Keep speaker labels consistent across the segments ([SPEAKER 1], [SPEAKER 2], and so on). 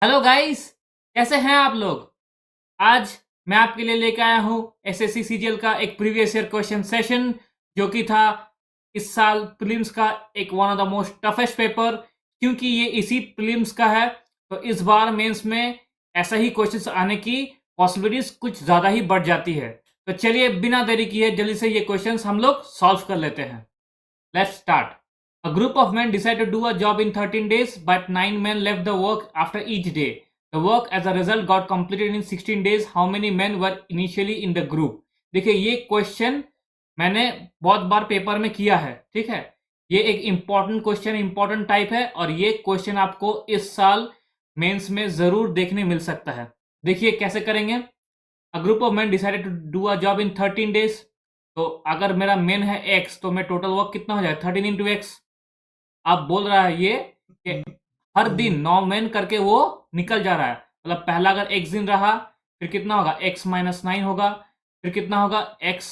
[SPEAKER 1] Hello guys, कैसे हैं आप लोग। आज मैं आपके लिए लेके आया हूँ एसएससी सीजीएल का एक प्रीवियस ईयर क्वेश्चन सेशन जो कि था इस साल प्रीलिम्स का एक one of the most toughest paper. क्योंकि ये इसी प्रीलिम्स का है तो इस बार मेंस में ऐसा ही क्वेश्चंस आने की पॉसिबिलिटीज कुछ ज़्यादा ही बढ़ जाती है। तो चलिए बिना देरी किए जल्दी से ये क्वेश्चंस हम लोग सॉल्व कर लेते हैं। Let's start. A group of men decided to do a job in 13 days, but 9 men left the work after each day. The work as a result got completed in 16 days. How many men were initially in the group? देखिए ये question मैंने बहुत बार paper में किया है, ठीक है। ये एक इंपॉर्टेंट क्वेश्चन, इंपॉर्टेंट टाइप है और ये क्वेश्चन आपको इस साल मेंस में जरूर देखने मिल सकता है। देखिए कैसे करेंगे। A group of man decided to do a job in 13 days. तो अगर मेरा मेन है एक्स तो मैं टोटल वर्क कितना हो जाए 13 इंटू एक्स। आप बोल रहा है ये कि हर दिन 9 मैन करके वो निकल जा रहा है। मतलब पहला अगर एक्स दिन रहा फिर कितना होगा एक्स माइनस 9 होगा, फिर कितना होगा एक्स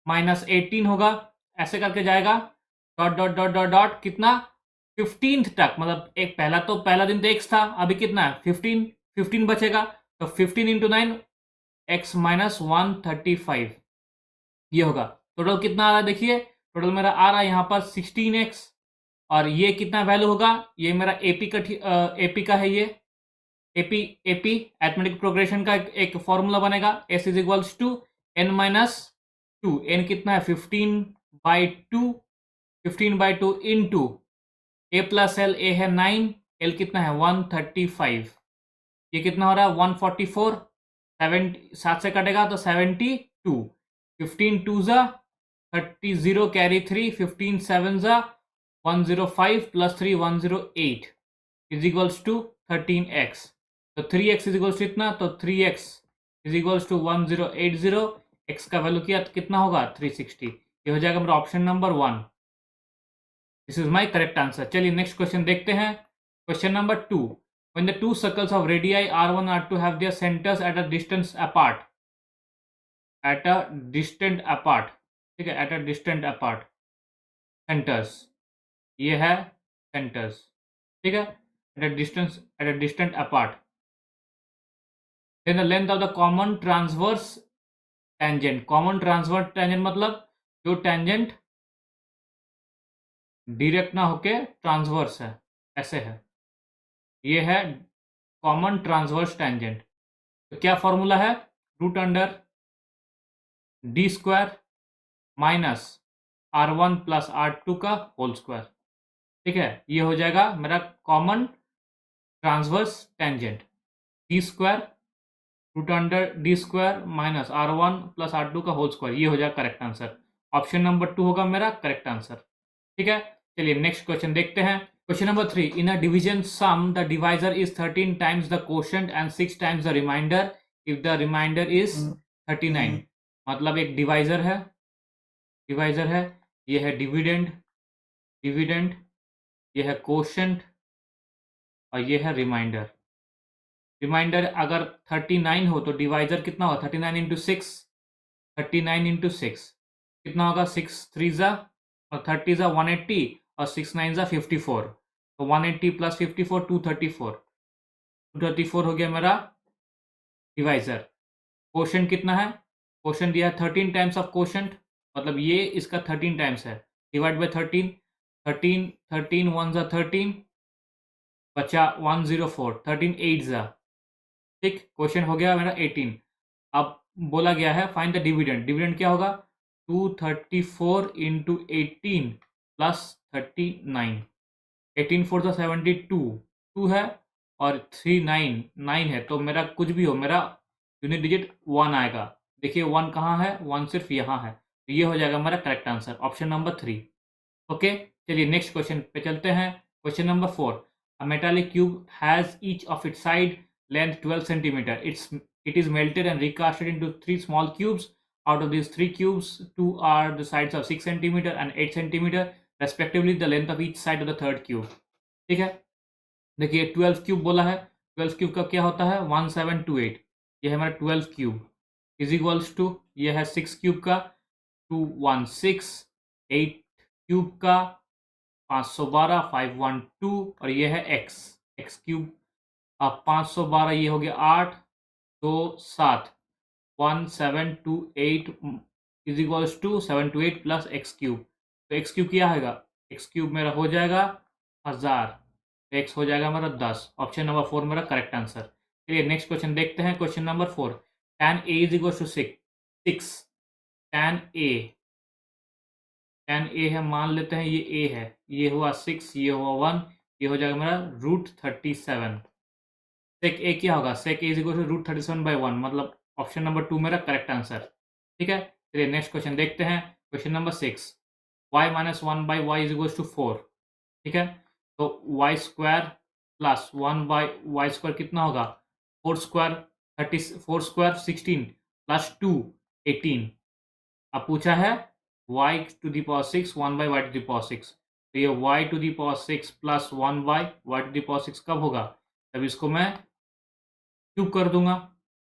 [SPEAKER 1] माइनस 18 होगा, ऐसे करके जाएगा। Dot dot dot dot dot कितना 15 तक। मतलब एक पहला दिन तो एक्स था, अभी कितना है 15, 15 बचेगा। तो 15 इंटू 9 एक्स माइनस 135 ये होगा। टोटल कितना आ रहा है देखिए, टोटल मेरा आ रहा है यहाँ पर 16x। और ये कितना वैल्यू होगा, ये मेरा एपी का है। ये एपी एपी एथमेटिक प्रोग्रेशन का एक फॉर्मूला बनेगा। S is equals to N minus two. N कितना है 15/2, 15/2 into A plus L. A है 9, एल कितना है 135। ये कितना हो रहा है 144। 7 से कटेगा तो 72। 15 टू ज़ा 30, 0 कैरी 3, 15 7 ज़ा 105 plus 3 108 is equals to 13x। तो 3x इज इक्वल्स टू इतना, तो 3x is equals to 1080। x का वैल्यू किया तो कितना होगा 360। ये हो जाएगा मेरा option number 1। This is my correct answer. चलिए नेक्स्ट क्वेश्चन देखते हैं। Question number 2। When the two circles of radii r1 and r2 have their centers at a distance apart, at a distant apart, ठीक है, at a distant apart, centers, ये है centers, ठीक है, at a distant apart, then the length of the common transverse tangent, common transverse tangent मतलब जो tangent direct ना होके ट्रांसवर्स है, ऐसे है, ये है कॉमन ट्रांसवर्स टेंजेंट। तो क्या फॉर्मूला है, root under D square minus r1 plus r2 का होल स्क्वायर, ठीक है। ये हो जाएगा मेरा common transverse tangent. D square root under D square minus r1 plus r2 का होल स्क्वायर, ये हो जाएगा करेक्ट आंसर। ऑप्शन नंबर 2 होगा मेरा करेक्ट आंसर, ठीक है। चलिए नेक्स्ट क्वेश्चन देखते हैं। Question number 3। In a division sum the divisor is 13 times the quotient and 6 times the remainder if the remainder is 39। मतलब एक डिवाइजर है, ये है डिविडेंड, डिविडेंड, ये है कोशेंट और ये है रिमाइंडर। रिमाइंडर अगर 39 हो तो डिवाइजर कितना होगा 39 इंटू 6, 39 इंटू 6 कितना होगा 6 3 ज़ा और 30 ज़ा 180 और 6 9 ज़ा 54। तो 180 प्लस 54 234, 234 हो गया मेरा डिवाइजर। कोशेंट कितना है, कोशेंट दिया है 13 टाइम्स ऑफ कोशेंट, मतलब ये इसका 13 टाइम्स है। डिवाइड बाय 13, 13 13 1 ज़ा 13 बचा 104, 13 8 ज़ा, ठीक। क्वेश्चन हो गया मेरा 18। अब बोला गया है फाइंड द डिविडेंड। डिविडेंड क्या होगा 234 इंटू 18 प्लस 39। 18 फोर सा 72, 2 है और 3 9 9 है। तो मेरा कुछ भी हो मेरा यूनिट डिजिट 1 आएगा। देखिए 1 कहाँ है, 1 सिर्फ यहाँ है। तो ये हो जाएगा मेरा correct answer option number 3। Okay, चलिए नेक्स्ट क्वेश्चन पे चलते हैं। Question number 4। A metallic cube has each of its side length 12 centimeter. It is melted and recasted into 3 small cubes. Out of these 3 cubes, 2 are the sides of 6 centimeter and 8 centimeter, respectively the length of each side of the third cube. ठीक है, देखिए 12 cube बोला है। 12 cube का क्या होता है 1728। ये है हमारा 12 क्यूब इज इक्वल्स टू, ये है 6 क्यूब का 216, 8 क्यूब का 512 512 और ये है एक्स, एक्स क्यूब अब 512 ये हो गया 8 2 7 1728 is equals to 728 plus X cube. तो एक्स क्यूब क्या आएगा, एक्स क्यूब मेरा हो जाएगा 1000, एक्स हो जाएगा मेरा 10। ऑप्शन नंबर 4 मेरा करेक्ट आंसर। चलिए नेक्स्ट क्वेश्चन देखते हैं। Question number 4, tan a is equal to 6, tan a है, मान लेते हैं ये a है, ये हुआ 6, ये हुआ 1, ये हो जाएगा मेरा √37। सेक ए क्या होगा, सेक ए इज इक्वल टू √37/1, मतलब ऑप्शन नंबर 2 मेरा करेक्ट आंसर। ठीक है, चलिए नेक्स्ट क्वेश्चन देखते हैं। Question number 6, y minus 1/y is equal to 4। ठीक है, तो y square plus 1/y square कितना होगा, 4 स्क्वायर 30, 4 स्क्वायर 16 प्लस 2 18। अब पूछा है y to the power 6 1/y to the power 6, तो ये y to the power 6 plus 1/y to the power 6 कब होगा, तब इसको मैं क्यूब कर दूंगा।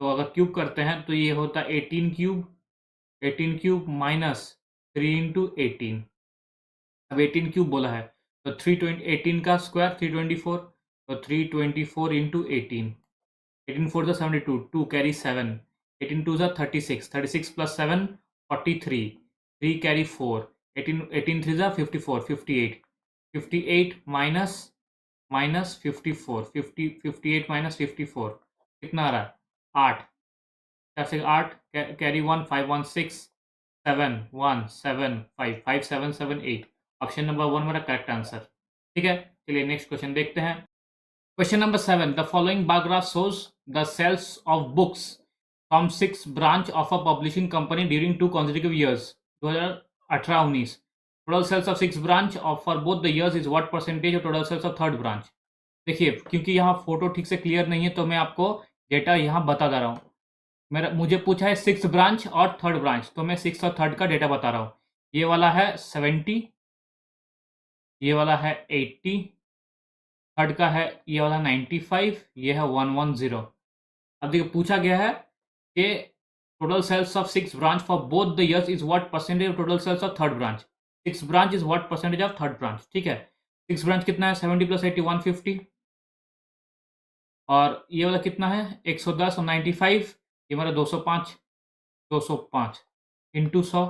[SPEAKER 1] तो अगर क्यूब करते हैं तो ये होता है 18 क्यूब माइनस 3 इंटू 18। अब 18 क्यूब बोला है तो 18 का स्क्वायर 324, तो 324 इंटू 18 4 जो 72, 2 कैरी 7, 18 2 जो 36, 36 प्लस 7 43, 3 कैरी 4, 18 3 जो 54, 58, 58 माइनस 54, 58 माइनस 54 कितना आ रहा है 8, 4 से 8 कैरी 1 5 1 6 7 1 7 5 5 7 7 8। ऑप्शन नंबर 1 मेरा करेक्ट आंसर। ठीक है, चलिए नेक्स्ट क्वेश्चन देखते हैं। Question number 7, the following bar graph shows the sales of books from 6 branch of a publishing company during 2 consecutive years 2018-19। total sales of 6 branch of for both the years is what percentage of total sales of third branch। देखिए क्योंकि यहाँ photo ठीक से clear नहीं है तो मैं आपको डेटा यहाँ बता दे रहा हूँ। मुझे पूछा है 6 ब्रांच और थर्ड ब्रांच, तो मैं 6 और थर्ड का डेटा बता रहा हूँ। ये वाला है 70, ये वाला है 80, थर्ड का है ये वाला 95, ये है 110। अब देखिए पूछा गया है कि total sales of 6 branch for both the years is what percentage of total sales of third branch. 6 branch is what percentage of third branch. ठीक है, 6 ब्रांच कितना है 70 प्लस 80 150, और ये वाला कितना है 110 और 95, ये मेरा 205, 205 इंटू 100,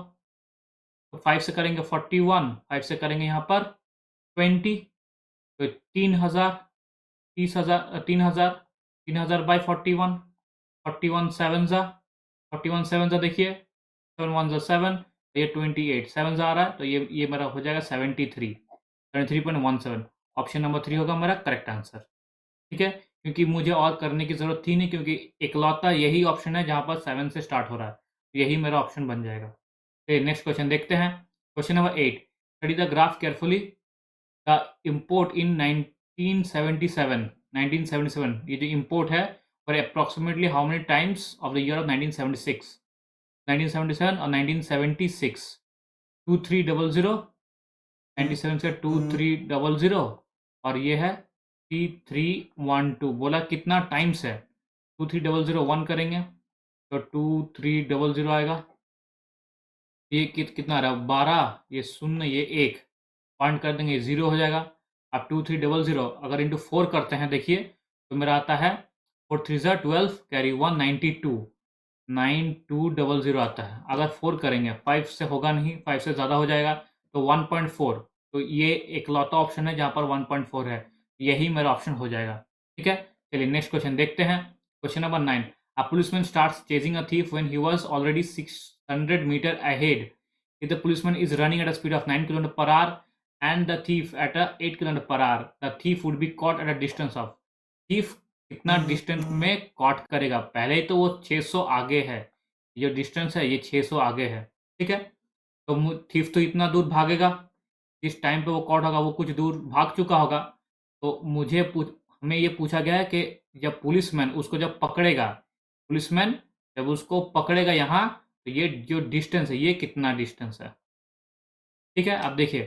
[SPEAKER 1] तो 5 से करेंगे 41, 5 से करेंगे यहाँ पर 20, तो 3000, 30,000 3000, 3000 बाई 41, 41 7 जा, 41 7 जा, देखिए 7 1 जा 7, तो ये 28 7 जा आ रहा है, तो ये मेरा हो जाएगा 73.17। ऑप्शन नंबर 3 होगा मेरा करेक्ट आंसर। ठीक है, क्योंकि मुझे और करने की ज़रूरत थी नहीं, क्योंकि इकलौता यही ऑप्शन है जहाँ पर 7 से स्टार्ट हो रहा है, यही मेरा ऑप्शन बन जाएगा। तो नेक्स्ट क्वेश्चन देखते हैं। Question number 8, study the graph carefully. The import इन 1977 ये जो इम्पोर्ट है for approximately how many times of the year of 1977 और 1976। 2300, 97 से 2300, और ये है 3312। बोला कितना टाइम्स है, 23001 करेंगे तो 2300 आएगा। ये कितना आ रहा है 12, ये 0, ये 1 पॉइंट कर देंगे 0 हो जाएगा। अब 2300 अगर इंटू 4 करते हैं देखिए तो मेरा आता है 4 3 12 कैरी 1 9200 आता है। अगर 4 करेंगे 5 से होगा नहीं, 5 से ज़्यादा हो जाएगा, तो 1.4, तो ये एकलौता ऑप्शन है जहाँ पर 1.4 है, यही मेरा ऑप्शन हो जाएगा। ठीक है, चलिए नेक्स्ट क्वेश्चन देखते हैं। Question number 9, a policeman starts chasing a thief when he was already 600 metre ahead. If the policeman is running at a speed of 9 km per hour and the thief at a 8 km per hour, the thief would be caught at a distance of। thief कितना distance में cot करेगा, पहले तो वो 600 आगे है, ये distance है ये 600 आगे है। ठीक है, तो थीफ तो इतना दूर भागेगा, जिस टाइम पे वो कॉट होगा वो कुछ दूर भाग चुका होगा। तो हमें ये पूछा गया है कि जब पुलिसमैन उसको जब पकड़ेगा, पुलिसमैन जब उसको पकड़ेगा यहाँ, तो ये जो डिस्टेंस है ये कितना डिस्टेंस है। ठीक है, अब देखिए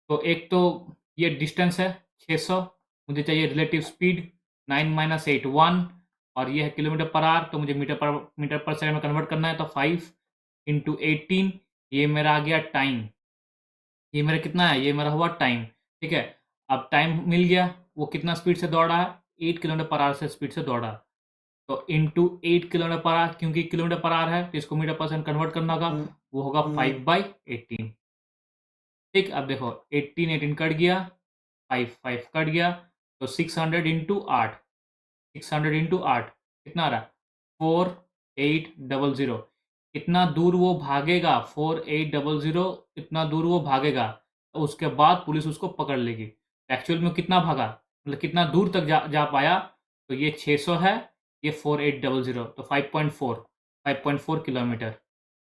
[SPEAKER 1] तो एक तो ये डिस्टेंस है 600, मुझे चाहिए रिलेटिव स्पीड 9 - 8 1, और ये है किलोमीटर पर आवर, तो मुझे मीटर पर सेकंड में कन्वर्ट करना है, तो 5 × 18, ये मेरा आ गया टाइम। ये मेरा कितना है, ये मेरा हुआ टाइम। ठीक है, अब टाइम मिल गया, वो कितना स्पीड से दौड़ रहा है, 8 किलोमीटर पर आवर से स्पीड से दौड़ा, तो इंटू 8 किलोमीटर पर आवर, क्योंकि किलोमीटर पर आवर है तो इसको मीटर परसेंट कन्वर्ट करना होगा, वो होगा 5/18। ठीक, अब देखो 18 कट गया, 5 कट गया, तो 600 इंटू 8, 600 इंटू 8 कितना आ रहा है 4800। इतना दूर वो भागेगा, 4800 इतना दूर वो भागेगा, तो उसके बाद पुलिस उसको पकड़ लेगी। एक्चुअल में कितना भागा, मतलब कितना दूर तक जा पाया, तो ये 600 है, ये 4800, तो 5.4 किलोमीटर।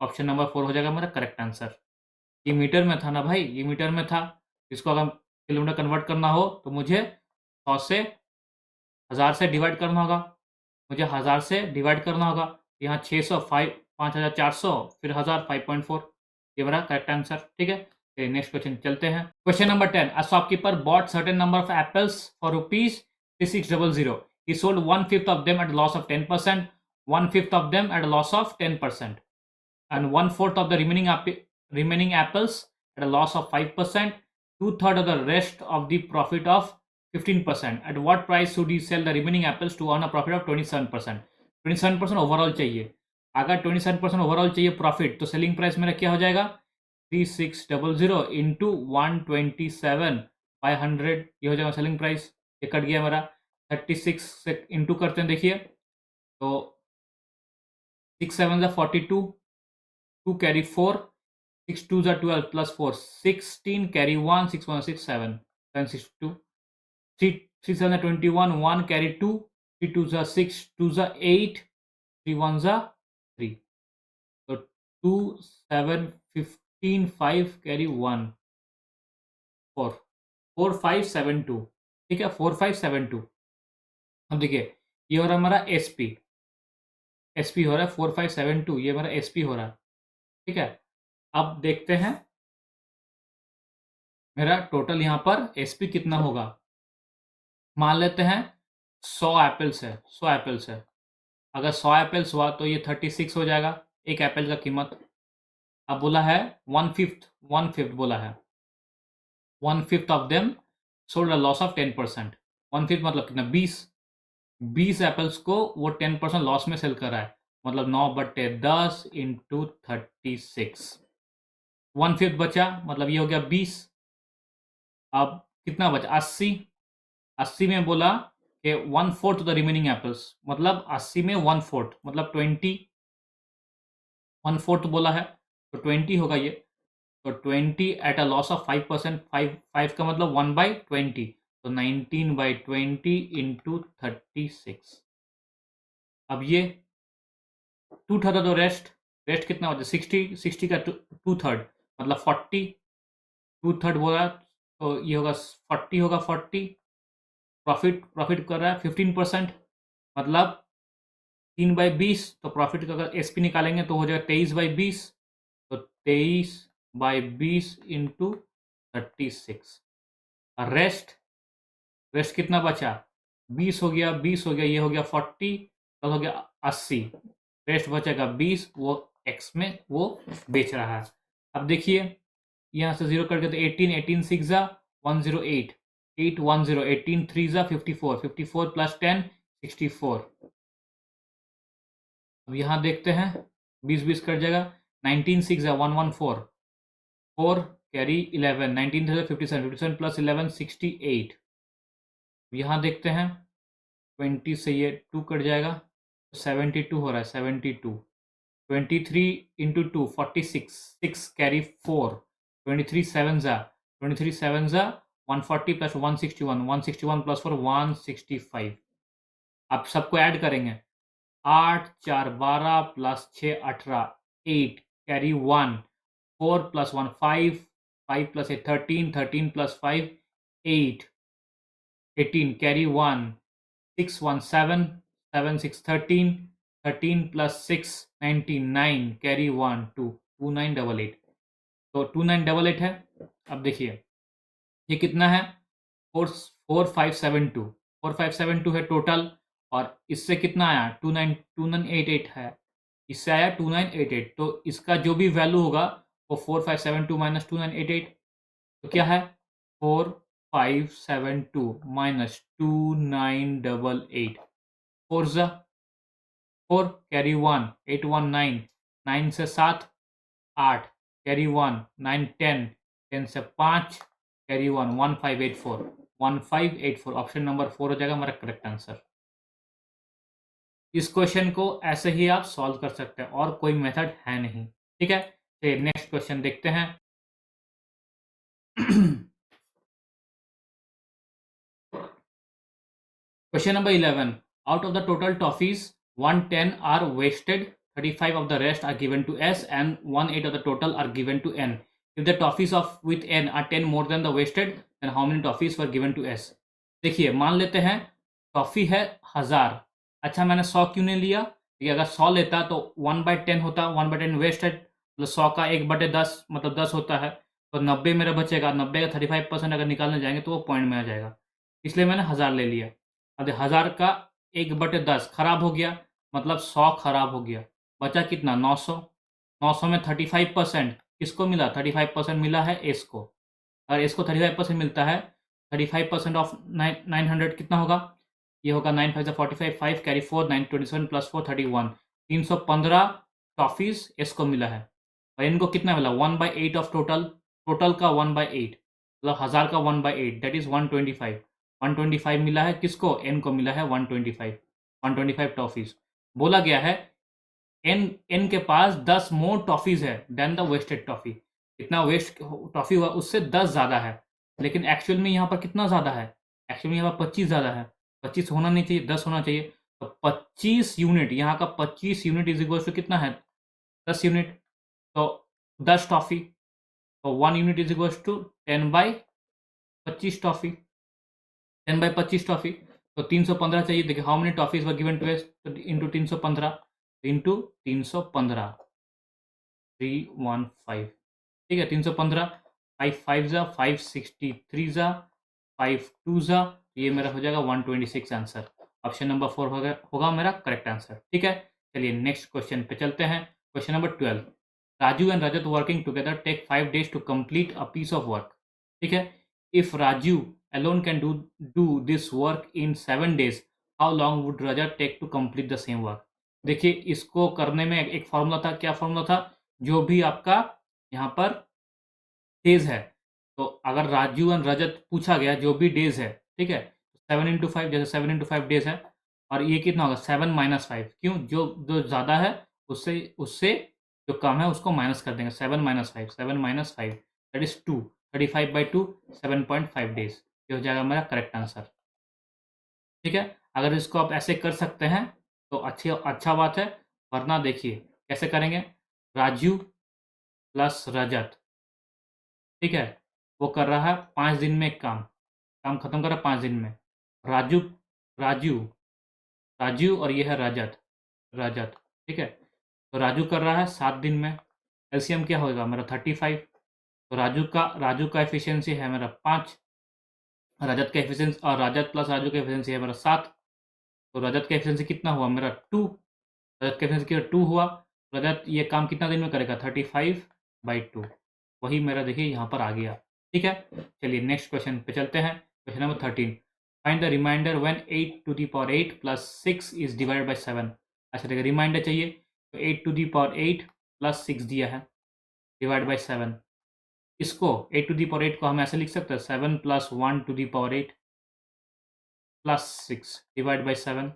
[SPEAKER 1] ऑप्शन नंबर 4 हो जाएगा मेरा करेक्ट आंसर। ये मीटर में था ना भाई, ये मीटर में था। इसको अगर किलोमीटर कन्वर्ट करना हो तो मुझे 100 से 1000 से डिवाइड करना होगा, मुझे 1000 से डिवाइड करना होगा। यहाँ 600 5400 फिर 1000 5.4, ये मेरा करेक्ट आंसर। ठीक है, चलिए नेक्स्ट क्वेश्चन चलते हैं। Question number 10, a shopkeeper bot certain number of apples for ₹3600. He sold 1/5 of them at a loss of 10%, 1/5 of them at a loss of 10%, and 1/4 of the remaining apples at a loss of 5%, 2/3 of the rest of the profit of 15%. At what price should he sell the remaining apples to earn a profit of 27%? 27% overall चाहिए। अगर 27% overall चाहिए profit, तो selling price मेरा क्या हो जाएगा 3600 into 127/100, ये हो जाएगा सेलिंग प्राइस। ये कट गया मेरा 36 से इंटू करते हैं, देखिए तो 6 7 42, 2 carry 4, 6 2s are 12 plus 4 16, carry 1, 6 1 6 7 7 6 2, 3 3 7 are 21, 1 carry 2, 3 2s are 6, 2s are 8, 3 1s are 3, so 2 7 15 5 carry 1 4 4 5 7 2। ठीक है, 4 5 7 2। अब देखिए ये हो रहा है हमारा एसपी हो रहा है 4 5 7 2, ये हमारा एसपी हो रहा है। ठीक है, अब देखते हैं मेरा टोटल यहाँ पर एसपी कितना होगा। मान लेते हैं 100 एप्पल्स है, 100 एप्पल्स है। अगर 100 एप्पल्स हुआ तो ये 36 हो जाएगा एक एप्पल का कीमत। अब बोला है 1/5 बोला है, 1/5 of them sold a loss of 10%। 1/5 मतलब कितना 20 एप्पल्स को वो 10% लॉस में सेल कर रहा है, मतलब 9/10 इंटू 36, 1/5 बचा, मतलब ये हो गया 20। अब कितना बचा 80 में बोला कि 1/4 द रिमेनिंग एप्पल्स, मतलब 80 में 1/4 मतलब 20, 1/4 बोला है तो 20 होगा ये, तो 20 एट अ लॉस ऑफ 5%, 5 का मतलब 1/20, तो 19/20 इंटू 36। अब ये 2/3 तो रेस्ट कितना होता है 60 का 2/3 मतलब 40, 2/3 बोला तो ये होगा 40 होगा 40। प्रॉफिट कर रहा है 15%, मतलब 3/20, तो प्रॉफिट का अगर एसपी निकालेंगे तो हो जाएगा 23/20, तो 23/20 इंटू 36। रेस्ट कितना बचा 20 हो गया, 20 हो गया, ये हो गया 40, तो हो गया 80, रेस्ट बचेगा 20, वो एक्स में वो बेच रहा है। अब देखिए यहाँ से 0 करके तो 18 6 जा 108, 810, 18 3 जा 54, 54 प्लस 10 64। अब यहाँ देखते हैं 20 कट जाएगा, 19 6 जा 114, 4 कैरी 11, 19 3 57, 57 प्लस 11 68। यहाँ देखते हैं 20 से ये 2 कट जाएगा, 72 हो रहा है 72, 23 इंटू 2 46, 6 कैरी 4, 23 7 जा 140 प्लस 161, 161 प्लस 4 165। अब सबको ऐड करेंगे, 8 4 12 plus 6 18, 8 carry 1, 4 plus 1 5, 5 plus 8 13, 13 plus 5 8, 18 carry 1, 6 1 7, 7 6 13, 13 plus 6 99 carry 1 2, 2988, तो 2988 है। अब देखिए ये कितना है 4572 है टोटल, और इससे कितना आया 2988 है, इससे आया 2988, तो इसका जो भी वैल्यू होगा वो 4572 माइनस 2988, तो क्या है 572 minus 2988. 4 जा 4 कैरी 1 819 9 से 7 8 कैरी 1 9 10 10 से 5 कैरी 1 1584 1584 ऑप्शन नंबर 4 हो जाएगा हमारा करेक्ट आंसर। इस क्वेश्चन को ऐसे ही आप सॉल्व कर सकते हैं और कोई मेथड है नहीं। ठीक है, चलिए नेक्स्ट क्वेश्चन देखते हैं। Question number 11. Out of the total toffees, 110 are wasted, 35 of the rest are given to S, and 1/8 of the total are given to N. If the toffees of with N are 10 more than the wasted, then how many toffees were given to S? देखिए, मान लेते हैं toffee है 1000। अच्छा, मैंने 100 क्यों नहीं लिया? देखिए, अगर 100 लेता तो 1/10 होता, 1/10 वेस्टेड, मतलब 100 का 1/10 मतलब 10 होता है, तो 90 मेरा बचेगा। 90 का 35% अगर निकालने जाएंगे तो वो पॉइंट में आ जाएगा, इसलिए मैंने 1000 ले लिया। अब 1000 का 1/10 खराब हो गया, मतलब 100 खराब हो गया, बचा कितना 900। 900 में 35% किसको मिला? 35% मिला है एस को। अगर एस को 35% मिलता है, 35% ऑफ 900 कितना होगा? ये होगा 9 5 45 5 कैरी 4 9 27 प्लस 4 31 315 टॉफीज एस को मिला है। और इनको कितना मिला? 1/8 ऑफ टोटल का 1/8, मतलब 1000 का 1/8 दैट इज 125। 125 मिला है किसको? एन को मिला है 125 टॉफीज। बोला गया है एन के पास 10 मोर टॉफीज है देन द वेस्टेड टॉफी। कितना वेस्ट टॉफी हुआ उससे 10 ज़्यादा है, लेकिन एक्चुअल में यहाँ पर कितना ज़्यादा है? एक्चुअल में यहाँ पर 25 ज़्यादा है। 25 होना नहीं चाहिए, 10 होना चाहिए। तो 25 यूनिट, यहाँ का 25 यूनिट इज इक्वल टू कितना है? 10 यूनिट। तो 10 टॉफी, तो 1 unit is equal to 10/25 toffee. 10/25 toffee, तो 315 चाहिए। देखिए how many toffees were given to S, तो इंटू 315 इंटू 315 315। ठीक है, 315 5 5 जा 563 जा 5 2 जा, ये मेरा हो जाएगा 126 आंसर। ऑप्शन नंबर 4 होगा मेरा करेक्ट आंसर। ठीक है, चलिए नेक्स्ट क्वेश्चन पे चलते हैं। Question number 12। Raju and Rajat working together take 5 days to complete a piece of work. ठीक है, if Raju alone can do this work in 7 days, how long would Rajat take to complete the same work? देखिए, इसको करने में एक formula था। क्या formula था? जो भी आपका यहाँ पर डेज है, तो अगर राजू एंड रजत पूछा गया जो भी डेज है, ठीक है, 7 इंटू 5, जैसे 7 इंटू 5 डेज है, और ये कितना होगा? 7 - 5। क्यों? जो ज़्यादा है उससे उससे जो कम है उसको माइनस कर देंगे। 7 - 5 7 - 5 दैट इज 2। 35/2 7.5 डेज, ये हो जाएगा मेरा करेक्ट आंसर। ठीक है, अगर इसको आप ऐसे कर सकते हैं तो अच्छा बात है, वरना देखिए कैसे करेंगे। राजू प्लस रजत, ठीक है, वो कर रहा है 5 दिन में काम खत्म कर रहा है 5 दिन में। राजू राजू राजू और ये है रजत, ठीक है, तो राजू कर रहा है 7 दिन में। एलसीएम क्या होगा मेरा? 35। तो राजू का एफिशिएंसी है मेरा 5, रजत का एफिशिएंसी और रजत प्लस राजू का एफिशिएंसी है मेरा 7। तो रजत का एफिशिएंसी कितना हुआ मेरा? 2। रजत का एफिशिएंसी 2 हुआ। रजत ये काम कितना दिन में करेगा? 35/2। वही मेरा देखिए यहाँ पर आ गया। ठीक है, चलिए नेक्स्ट क्वेश्चन पे चलते हैं। Question number 13। Find the remainder when 8 plus 6 is divided by 7। अच्छा देखिए, रिमाइंडर चाहिए तो 8 प्लस 6 दिया है डिवाइड बाय 7। इसको 8 को हम ऐसे लिख सकते हैं 7 + 1 प्लस 6 डिवाइड बाय 7।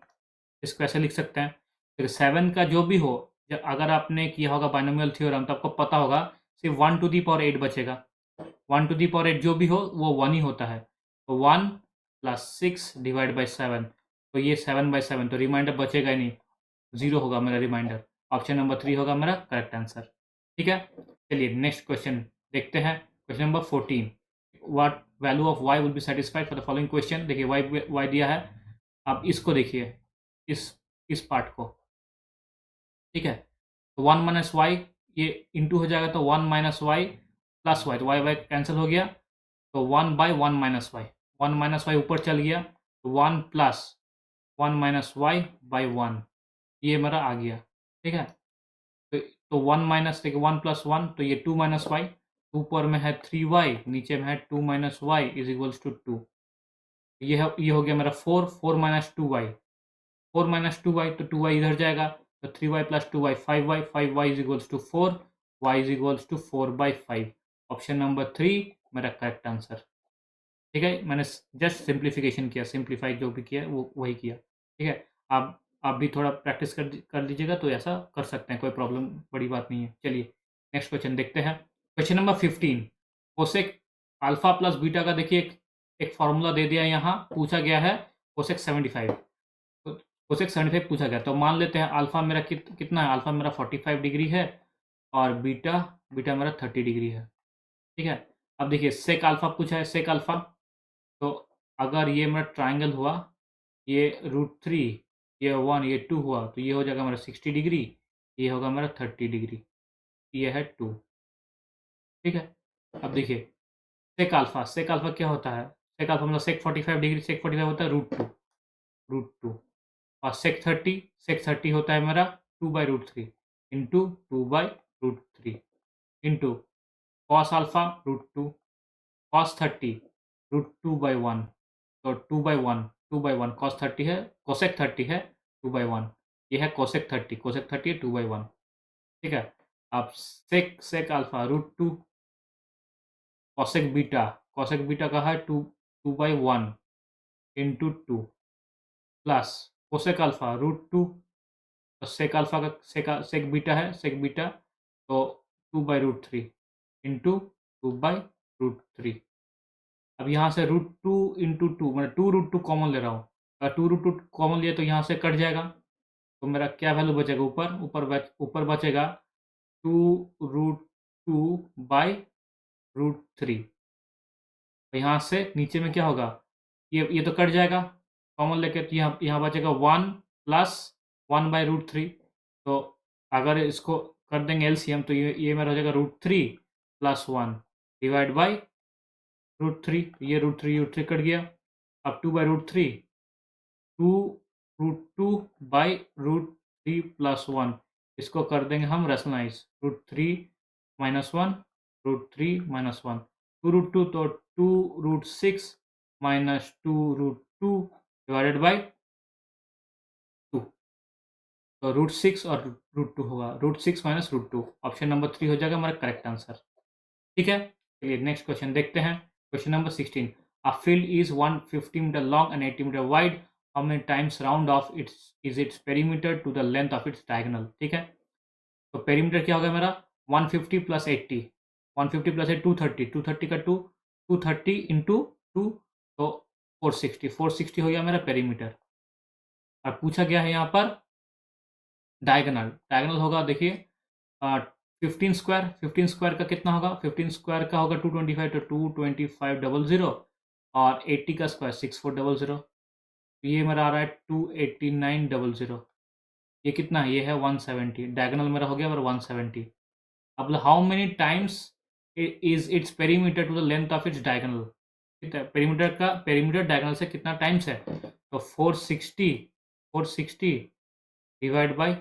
[SPEAKER 1] इसको ऐसे लिख सकते हैं। फिर 7 का जो भी हो, अगर आपने किया होगा बाइनोमियल थ्योरम तो आपको पता होगा सिर्फ 1 बचेगा। 1 जो भी हो वो 1 ही होता है। तो 1 + 6 डिवाइड बाय 7, तो ये 7/7, तो रिमाइंडर बचेगा ही नहीं, 0 होगा मेरा रिमाइंडर। ऑप्शन नंबर 3 होगा मेरा करेक्ट आंसर। ठीक है, चलिए नेक्स्ट क्वेश्चन देखते हैं। Question number 14। What value of y will be satisfied for the following question. देखिए y दिया है, आप इसको देखिए, इस पार्ट को, ठीक है, तो 1 - y, ये इंटू हो जाएगा तो 1 - y प्लस y, तो y कैंसिल हो गया, तो 1/1 - y, 1 - y ऊपर चल गया, तो 1 + 1 - y/1, ये मेरा आ गया। ठीक है, तो 1 - देखिए 1 + 1, तो ये 2 - y, ऊपर में है 3y, नीचे में है 2 minus Y is equals to 2। ये हो गया मेरा 4 माइनस 2y, 4 माइनस 2y, तो 2y इधर जाएगा, तो 3y plus 2y 5y, 5y is equals to 4, y is equals to 4/5। Option number 3 मेरा करेक्ट आंसर। ठीक है, मैंने जस्ट सिंप्लीफिकेशन किया, सिंप्लीफाई जो भी किया वो वही किया। ठीक है, आप भी थोड़ा प्रैक्टिस कर लीजिएगा तो ऐसा कर सकते हैं, कोई प्रॉब्लम बड़ी बात नहीं है। चलिए नेक्स्ट क्वेश्चन देखते हैं। Question number 15, cosec alpha plus beta का देखिए एक फॉर्मूला दे दिया, यहाँ पूछा गया है कोसेक 75, तो कोसेक 75 पूछा गया, तो मान लेते हैं अल्फा मेरा कितना है, अल्फा मेरा 45 डिग्री है और बीटा मेरा 30 डिग्री है। ठीक है, अब देखिए सेक अल्फा पूछा है, सेक अल्फा, तो अगर ये मेरा ट्राइंगल हुआ, ये √3, ये 1, ये 2 हुआ, तो ये हो जाएगा मेरा 60 डिग्री, ये होगा मेरा 30 डिग्री, ये है 2। ठीक है, अब देखिए सेक अल्फा क्या होता है, सेक अल्फा मतलब सेक 45 डिग्री, सेक 45 होता है √2, और सेक 30 होता है मेरा 2/√3 into 2/√3 into cos alpha √2, cos 30 √2/1, तो 2/1 कॉस 30 है, कोसेक 30 है 2/1, ये है कोसेक 30 है 2/1। ठीक है, अब सेक अल्फा √2, कॉसेक बीटा का है 2/1 इंटू 2 प्लस कोसेक अल्फा √2, तो सेक बीटा है, सेक बीटा, तो 2/√3 इंटू 2/√3। अब यहाँ से √2 इंटू 2, मैं 2√2 कॉमन ले रहा हूँ, अगर 2√2 कॉमन लिया तो यहाँ से कट जाएगा, तो मेरा क्या वैल्यू बचेगा, ऊपर बचेगा 2√2/√3। यहाँ से नीचे में क्या होगा, ये तो कट जाएगा कॉमन लेके, तो यहाँ बचेगा 1 प्लस 1/√3, तो अगर इसको कर देंगे एलसीएम, तो ये मेरा हो जाएगा √3 प्लस 1 डिवाइड बाई √3, ये √3 कट गया। अब 2/√3, 2√2/√3 प्लस 1, इसको कर देंगे हम रेशनलाइज, √3 माइनस 1, √3 माइनस 1, 2√2 तो 2√6 माइनस 2√2 डिवाइडेड बाई 2, तो √6 और √2 होगा, √6 माइनस √2, ऑप्शन नंबर 3 हो जाएगा हमारा करेक्ट आंसर। ठीक है, चलिए नेक्स्ट क्वेश्चन देखते हैं। Question number 16, a field is 150 metre long and 80 metre wide, how many times round of its perimeter to the length of its diagonal. ठीक है, तो पेरीमीटर क्या होगा मेरा 150 प्लस 80, 150 प्लस 8 230, 230 का 2, 230 इंटू 2, तो 460 हो गया मेरा पेरीमीटर। और पूछा गया है यहाँ पर डायगोनल होगा, देखिए 15 स्क्वायर का कितना होगा, 15 स्क्वायर का होगा 225, तो 22500, और 80 का स्क्वायर 6400, ये मेरा आ रहा है 28900, ये कितना है, ये है 170, डायगोनल मेरा हो गया और 170। अब how many times is its perimeter to the length of its diagonal, ठीक है, पेरीमीटर डायगोनल से कितना टाइम्स है, तो 460 डिवाइड बाई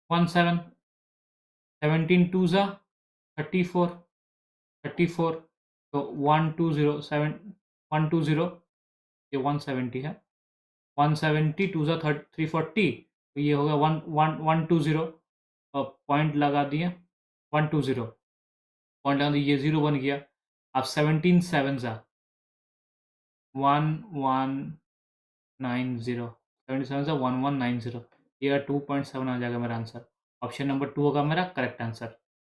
[SPEAKER 1] 17, 17 2 ज़ा 34, तो 120, ये 170 है, 170 2 ज़ा 340, तो ये होगा 120, पॉइंट लगा दिए 120, पॉइंट लगा दिए, ये 0 बन गया। अब 17 7 ज़ा 1190, 77 ज़ा 1190, ये 2.7 आ जाएगा मेरा आंसर, ऑप्शन नंबर 2 होगा मेरा करेक्ट आंसर।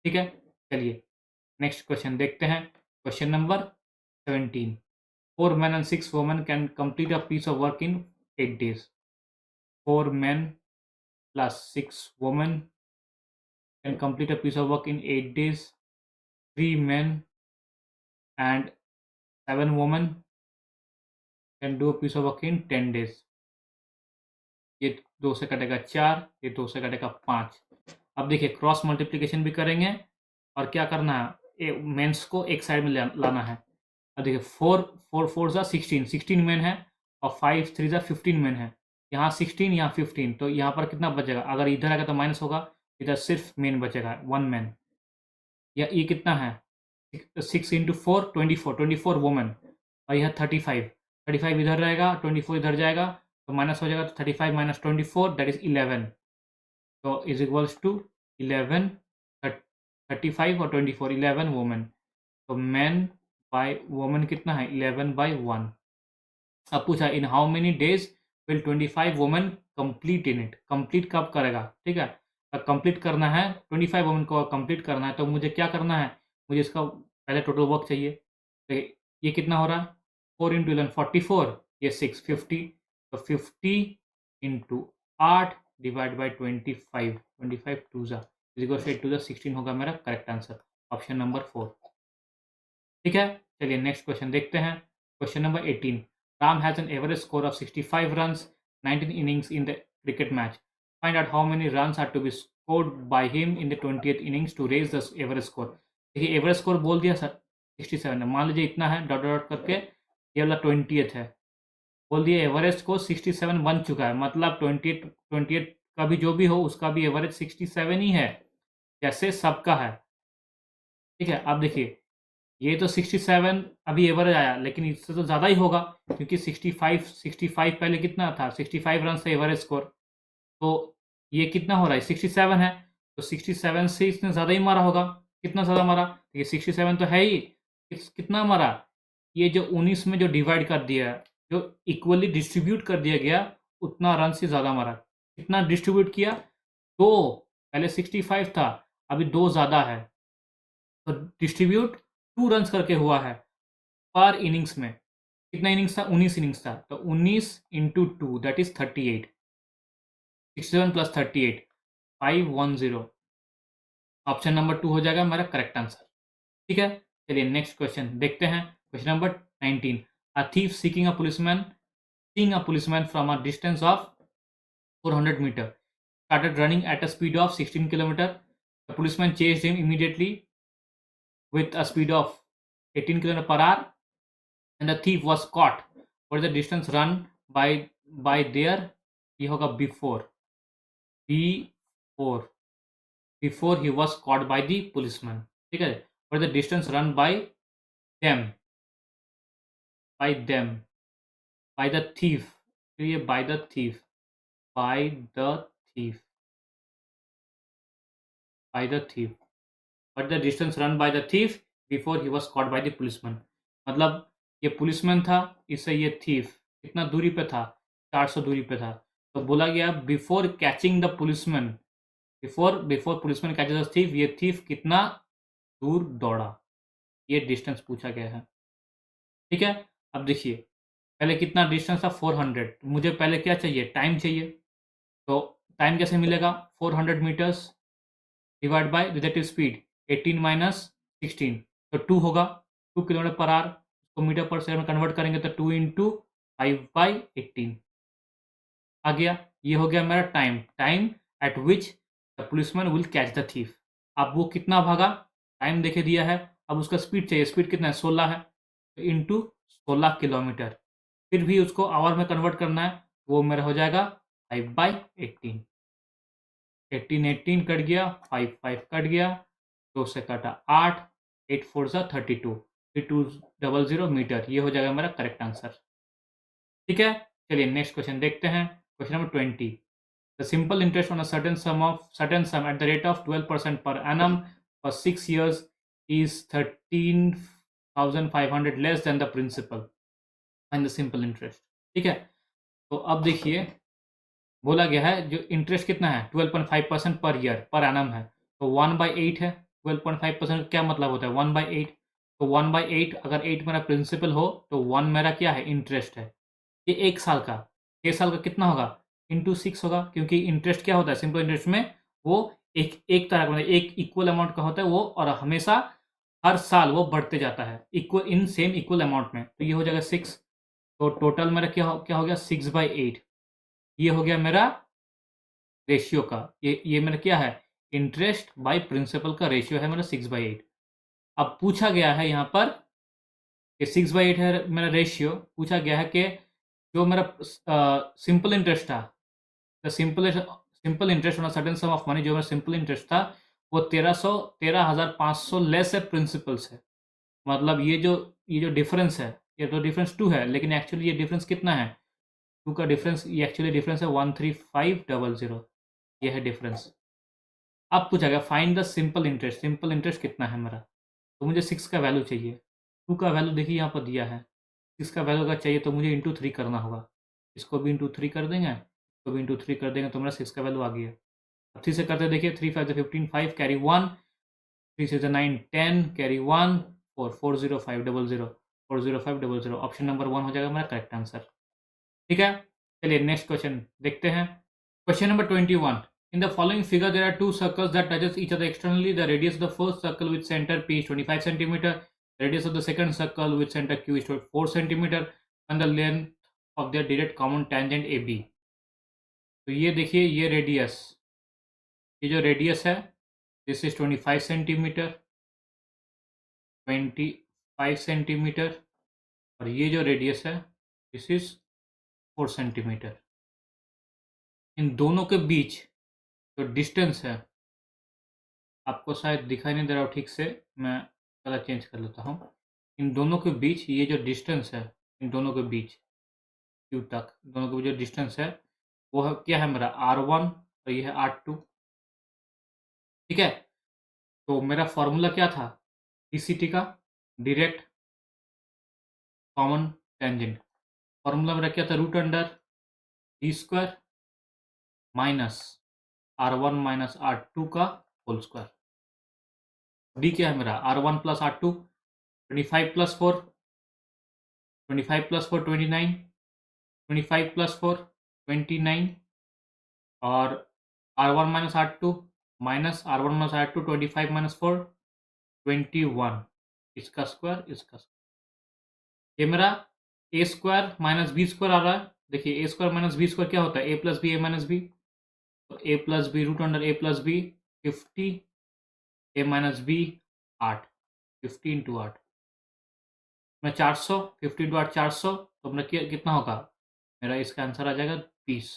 [SPEAKER 1] ठीक है, चलिए नेक्स्ट क्वेश्चन देखते हैं। Question number 17, 4 men and 6 women can complete a piece of work in 8 days. 4 men plus 6 women can complete a piece of work in 8 days. 3 men and 7 women can do a piece of work in 10 days. ये 2 से कटेगा 4, ये 2 से कटेगा 5। अब देखिए cross multiplication भी करेंगे, और क्या करना है, मेंस को एक साइड में लाना है। अब देखिए 4 ज़ा 16 मेन है, और 5 3 ज़ा 15 मेन है, यहाँ 16 यहाँ 15, तो यहाँ पर कितना बचेगा, अगर इधर आएगा तो माइनस होगा, इधर सिर्फ मेन बचेगा 1 मैन, या ये कितना है 6 इंटू 4 24 वुमेन, और यह 35 इधर रहेगा, 24 इधर जाएगा तो माइनस हो जाएगा, तो 35 माइनस 24 दैट इज 11, तो इज इक्वल्स टू 11 35 और 24 11 वुमेन, तो मैन बाय वुमेन कितना है 11/1। अब पूछा in how many days will 25 women complete in it, complete कब करेगा, ठीक है। कंप्लीट करना है 25 वुमेन को कंप्लीट करना है, तो मुझे क्या करना है, मुझे इसका पहले टोटल वर्क चाहिए, तो ये कितना हो रहा है 4 इंटू 11 44, ये 6 50, तो 50 इंटू 8 डिवाइड बाई 25 25 टू ज़ा इक्वल टू द 16 होगा मेरा करेक्ट आंसर, ऑप्शन नंबर 4, ठीक है। चलिए नेक्स्ट क्वेश्चन देखते हैं, question number 18। Ram has an average score of 65 runs, 19 innings in the cricket match. Find out how many runs are to be scored by him in the 20th innings to raise the average score. देखिए average score बोल दिया sir 67 है, मान लीजिए इतना है dot dot करके ये वाला 20th है, बोल दिया एवरेज को 67 बन चुका है, मतलब 20th का भी जो भी हो उसका भी एवरेज 67 ही है, जैसे सबका है, ठीक है। अब देखिए ये तो 67 अभी एवरेज आया, लेकिन इससे तो ज़्यादा ही होगा, क्योंकि 65 पहले कितना था 65 रन से एवरेज स्कोर, तो ये कितना हो रहा है 67 है, तो 67 से इसने ज़्यादा ही मारा होगा, कितना ज़्यादा मारा, ये 67 तो है ही, कितना मारा, ये जो 19 में जो डिवाइड कर दिया, जो इक्वली डिस्ट्रीब्यूट कर दिया गया उतना रन से ज़्यादा मारा, कितना डिस्ट्रीब्यूट किया, 2, पहले 65 था अभी 2 ज़्यादा है, तो डिस्ट्रीब्यूट 2 रन्स करके हुआ है पर इनिंग्स में, कितना इनिंग्स था 19 इनिंग्स था, तो 19 into 2 that is 38, 67 plus 38 510, option number 2 हो जाएगा मेरा करेक्ट आंसर, ठीक है। चलिए नेक्स्ट क्वेश्चन देखते हैं, question number 19। A thief seeing a policeman from a distance of 400 metre started running at a speed of 16 kilometer. The policeman chased him immediately with a speed of 18 km per hour, and the thief was caught. What is the distance run by their, ये होगा before he was caught by the policeman, ठीक है। What is the distance run by them by the thief, तो ये by the thief what the distance run by the thief before he was caught by the policeman, मतलब ये policeman था, इससे ये thief कितना दूरी पे था 400 दूरी पे था, तो बोला गया before catching the policeman, before policeman catches the thief, ये थीफ कितना दूर दौड़ा, ये डिस्टेंस पूछा गया है, ठीक है। अब देखिए पहले कितना डिस्टेंस था 400, मुझे पहले क्या चाहिए टाइम चाहिए, तो टाइम कैसे मिलेगा 400 metres divide by relative speed 18 minus 16, तो 2 होगा, 2 किलोमीटर पर आवर, तो मीटर पर सेकंड में कन्वर्ट करेंगे तो 2 इंटू 5/18 आ गया, ये हो गया मेरा time eight which the policeman will catch the thief. अब वो कितना भागा, टाइम देखे दिया है, अब उसका स्पीड चाहिए, स्पीड कितना है 16 है, तो इंटू 16 किलोमीटर, फिर भी उसको आवर में कन्वर्ट करना है, वो मेरा हो जाएगा 5/18, 18 कट गया, 5 कट गया, 2 से कटा 8, 8 4 सा 32, 3200 मीटर, ये हो जाएगा मेरा करेक्ट आंसर, ठीक है। चलिए नेक्स्ट क्वेश्चन देखते हैं, question number 20। The simple interest on a certain sum at the rate of 12% per annum for 6 years is 13,500 less than the principal and the simple interest, ठीक है। तो अब देखिए बोला गया है जो इंटरेस्ट कितना है 12.5% पर ईयर पर एनम है, तो 1/8 है, 12.5% क्या मतलब होता है 1/8, तो 1/8 अगर 8 मेरा प्रिंसिपल हो तो 1 मेरा क्या है इंटरेस्ट है, ये 1 साल का, 6 साल का कितना होगा इंटू 6 होगा, क्योंकि इंटरेस्ट क्या होता है सिंपल इंटरेस्ट में वो एक तरह का मतलब एक इक्वल अमाउंट का होता है वो, और हमेशा हर साल वो बढ़ते जाता है equal in same equal amount में, तो ये हो जाएगा 6, तो टोटल मेरा क्या हो गया 6/8, ये हो गया मेरा रेशियो का, ये मेरा क्या है इंटरेस्ट बाय प्रिंसिपल का रेशियो है मेरा 6/8। अब पूछा गया है यहाँ पर कि 6/8 है मेरा रेशियो, पूछा गया है कि जो मेरा सिंपल इंटरेस्ट था, the simple interest on a certain some of money, जो मेरा सिंपल इंटरेस्ट था वो 13,500 लेस है प्रिंसिपल से। मतलब ये जो डिफरेंस है, ये तो डिफरेंस 2 है, लेकिन एक्चुअली ये डिफरेंस कितना है? 2 का डिफरेंस, ये एक्चुअली डिफरेंस है 13500। ये है डिफरेंस। अब पूछा गया find the simple interest. Simple interest कितना है मेरा? तो मुझे 6 का वैल्यू चाहिए। 2 का वैल्यू देखिए यहाँ पर दिया है। 6 का वैल्यू अगर चाहिए तो मुझे इंटू 3 करना होगा। इसको भी इंटू 3 कर देंगे, इसको भी इंटू 3 कर देंगे, तो मेरा 6 का वैल्यू आ गया। अब 3 से करते देखिए, 3 5 15, 5 कैरी 1, 3 6 9 10 कैरी 1, 4 40500 40500। ऑप्शन नंबर 1 हो जाएगा मेरा करेक्ट आंसर। ठीक है, चलिए नेक्स्ट क्वेश्चन देखते हैं। Question number 21। In the following figure, there are two circles that touches each other externally. The radius of the first circle with center P is 25 centimeter. The radius of the second circle with center Q is 4 centimeter. And the length of their direct common tangent AB. तो ये देखिए, ये radius, ये जो radius है, this is 25 centimetre, 25 centimetre, और ये जो रेडियस है, दिस इज 4 सेंटीमीटर। इन दोनों के बीच जो डिस्टेंस है, आपको शायद दिखाई नहीं दे रहा हो ठीक से, मैं कलर चेंज कर लेता हूँ। इन दोनों के बीच ये जो डिस्टेंस है, इन दोनों के बीच Q तक, दोनों के बीच जो डिस्टेंस है वो है, क्या है मेरा R1 और ये है R2। ठीक है, तो मेरा फॉर्मूला क्या था DCT का, डायरेक्ट कॉमन टेंजेंट। फॉर्मूला मेरा क्या था, root under D square minus R1 minus R2 का होल स्क्वायर। डी क्या है मेरा, R1 plus R2, 25 plus 4, 25 plus 4 29, 25 plus 4 29, और R1 minus R2 minus R1 minus R2, 25 minus 4 21, इसका स्क्वायर, इसका स्क्वायर। ये मेरा ए स्क्वायर माइनस बी स्क्वायर आ रहा है। देखिए, ए स्क्वायर माइनस बी स्क्वायर क्या होता है, ए प्लस बी ए माइनस बी। तो ए प्लस बी रूट अंडर ए प्लस बी 50, ए माइनस बी 8, 50 इंटू 8 में 400, 50 इंटू 8 400, तो मेरा कितना होगा, मेरा इसका आंसर आ जाएगा 20।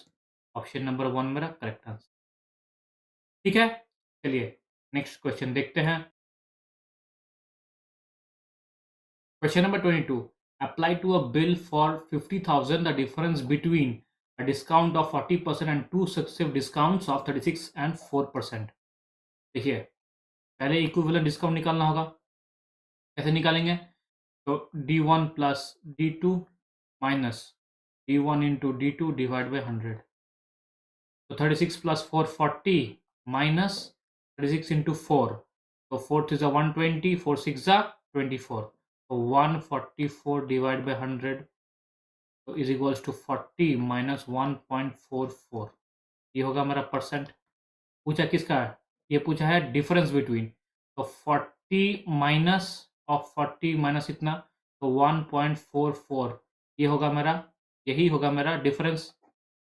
[SPEAKER 1] ऑप्शन नंबर 1 मेरा करेक्ट आंसर। ठीक है, चलिए नेक्स्ट क्वेश्चन देखते हैं। Question number 22। Apply to a bill for 50,000 the difference between a discount of 40% and two successive discounts of 36 and 4%। देखिए, पहले इक्विवेलेंट डिस्काउंट निकालना होगा। कैसे निकालेंगे, तो D1 plus D2 minus D1 into D2 divide by 100। तो 36 प्लस 4 40 माइनस 36 इंटू 4, तो 4 3 120, 4 6 24, तो 144 डिवाइड बाई 100 तो इज इक्वल्स टू 40 माइनस 1.44। ये होगा मेरा परसेंट। पूछा किसका है, ये पूछा है डिफरेंस बिटवीन, तो 40 माइनस ऑफ 40 माइनस इतना, तो 1.44, ये होगा मेरा, यही होगा मेरा डिफरेंस।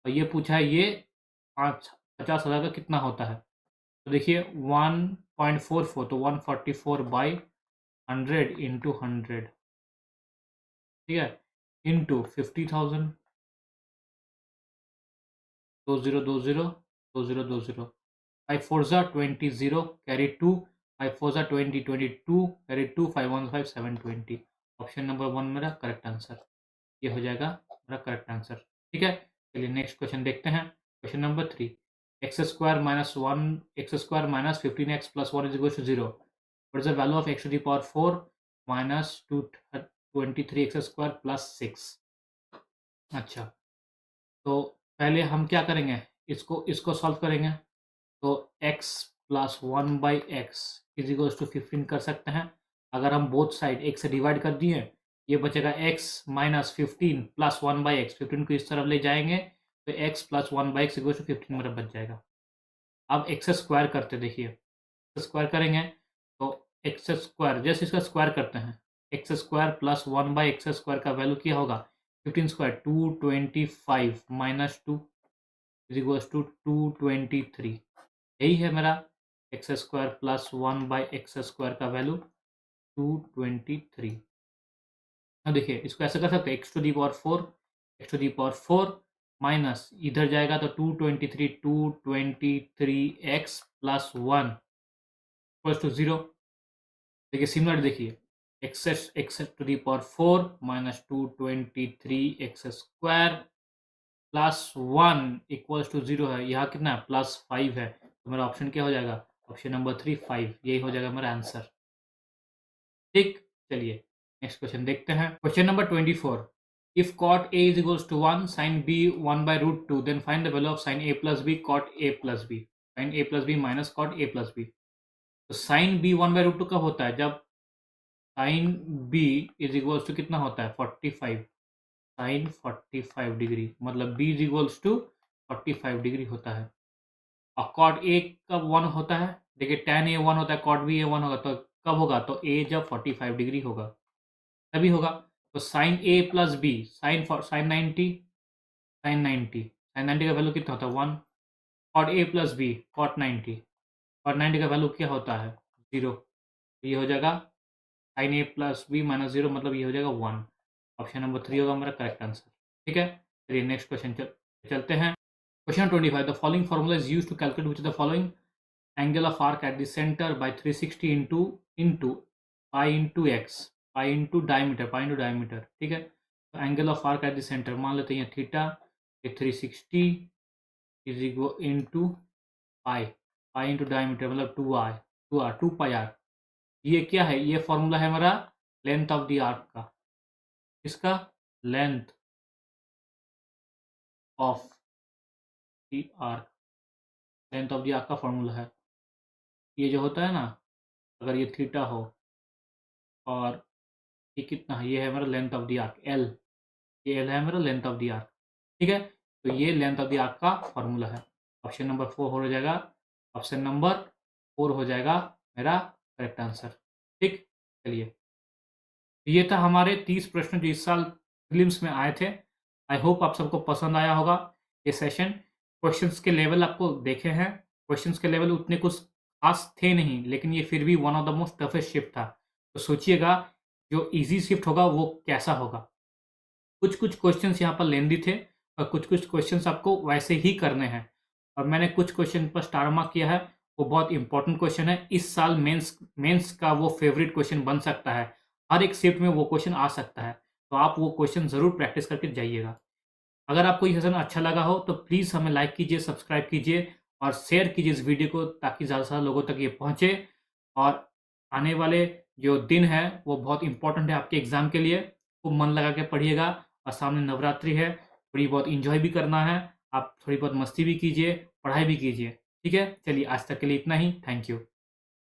[SPEAKER 1] और ये पूछा है ये 50,000 का कितना होता है, तो देखिए 1.44, तो 144 बाई 100 इंटू 100, ठीक है, into 50,000, 2020 2020, 5 4 20 carry 2, 5 4 20 22 carry 2, 5 1 5 7 20। Option number 1 मेरा करेक्ट आंसर, ये हो जाएगा मेरा करेक्ट आंसर। ठीक है, चलिए नेक्स्ट क्वेश्चन देखते हैं। Question number 3। X square minus 1 X square minus 15x plus 1 is equal to 0। What is the value of x to the power 4 minus 23x square plus 6। अच्छा, तो पहले हम क्या करेंगे, इसको सॉल्व करेंगे। तो x plus 1 by X is equals to 15 कर सकते हैं। अगर हम बोथ साइड x से डिवाइड कर दिए, ये बचेगा x minus 15 plus 1 by X, 15 को इस तरफ ले जाएंगे तो x plus 1 by X equals to 15 मेरा बच जाएगा। अब एक्स स्क्वायर करते, देखिए स्क्वायर करेंगे तो एक्स स्क्वायर, जैसे इसका स्क्वायर करते हैं, X square plus 1 by X square का वैल्यू क्या होगा, 15 square 225 minus 2 is equals to 223। यही है मेरा X square plus 1 by X square का वैल्यू 223। अब देखिए इसको ऐसे कर सकते हैं, X to the power 4, X to the power 4 minus इधर जाएगा तो 223 223 एक्स प्लस 1 इक्वल्स टू 0। देखिए सिमिलर देखिए, X to the power 4 minus 223 X square plus 1 equals to 0 है। यहाँ कितना है? प्लस 5 है। तो मेरा ऑप्शन क्या हो जाएगा? ऑप्शन नंबर 3 5, यही हो जाएगा मेरा आंसर। ठीक, चलिए नेक्स्ट क्वेश्चन देखते हैं। Question number 24, if cot a is equals to 1, sin b 1 by root 2, then find the value of sin a plus b cot a plus b, sin a plus b minus cot a plus b। तो sin b 1 by root 2 कब होता है? जब sin b is equals to कितना होता है? 45, sin 45 degree, मतलब b is equals to 45 degree होता है। और cot a कब 1 होता है? देखिए tan a 1 होता है, cot b a 1 होगा, तो कब होगा? तो a जब 45 डिग्री होगा तभी होगा। तो sine A plus B, sine 90, sine 90 का वैल्यू कितना होता है? 1। Cot A plus B, cot 90, cot 90 का वैल्यू क्या होता है? 0। ये हो जाएगा sign A plus B minus 0, मतलब ये हो जाएगा 1। ऑप्शन नंबर 3 होगा मेरा करेक्ट आंसर। ठीक है, चलिए नेक्स्ट क्वेश्चन चलते हैं। Question 25, the following formula is use to calculate which the following angle of arc at the centre by 360 into pi into X, pi into diameter, ठीक है। तो angle of arc at the centre मान लेते हैं थीटा, ये 360 is equal into pi, pi into diameter मतलब 2 पाई are. ये क्या है? ये फॉर्मूला है हमारा लेंथ ऑफ द आर्क का। इसका length of the arc, length of the arc का फॉर्मूला है। ये जो होता है ना, अगर ये थीटा हो और ये कितना है? ये है मेरा length of the arc L, ये एल है मेरा लेंथ ऑफ द आर्क। ठीक है, तो ये लेंथ ऑफ द आर्क का फॉर्मूला है। ऑप्शन नंबर 4 हो जाएगा, ऑप्शन नंबर 4 हो जाएगा मेरा करेक्ट आंसर। ठीक, चलिए ये था हमारे 30 प्रश्न जो इस साल प्रीलिम्स में आए थे। आई होप आप सबको पसंद आया होगा ये सेशन। क्वेश्चंस के लेवल आपको देखे हैं, क्वेश्चंस के लेवल उतने कुछ खास थे नहीं, लेकिन ये फिर भी one of the most toughest shift था। तो सोचिएगा जो इजी शिफ्ट होगा वो कैसा होगा। कुछ कुछ क्वेश्चंस यहाँ पर लेंदी थे और कुछ कुछ क्वेश्चंस आपको वैसे ही करने हैं। और मैंने कुछ क्वेश्चन पर स्टार मार्क किया है, वो बहुत इंपॉर्टेंट क्वेश्चन है। इस साल मेंस का वो फेवरेट क्वेश्चन बन सकता है। हर एक शिफ्ट में वो क्वेश्चन आ सकता है, तो आप वो क्वेश्चन ज़रूर प्रैक्टिस करके जाइएगा। अगर आपको ये सेशन अच्छा लगा हो तो प्लीज़ हमें लाइक कीजिए, सब्सक्राइब कीजिए और शेयर कीजिए इस वीडियो को, ताकि ज़्यादा से ज़्यादा लोगों तक ये पहुँचे। और आने वाले जो दिन है वो बहुत इंपॉर्टेंट है आपके एग्ज़ाम के लिए। खूब मन लगा के पढ़िएगा। और सामने नवरात्रि है, थोड़ी बहुत एंजॉय भी करना है, आप थोड़ी बहुत मस्ती भी कीजिए, पढ़ाई भी कीजिए। ठीक है, चलिए आज तक के लिए इतना ही। Thank you.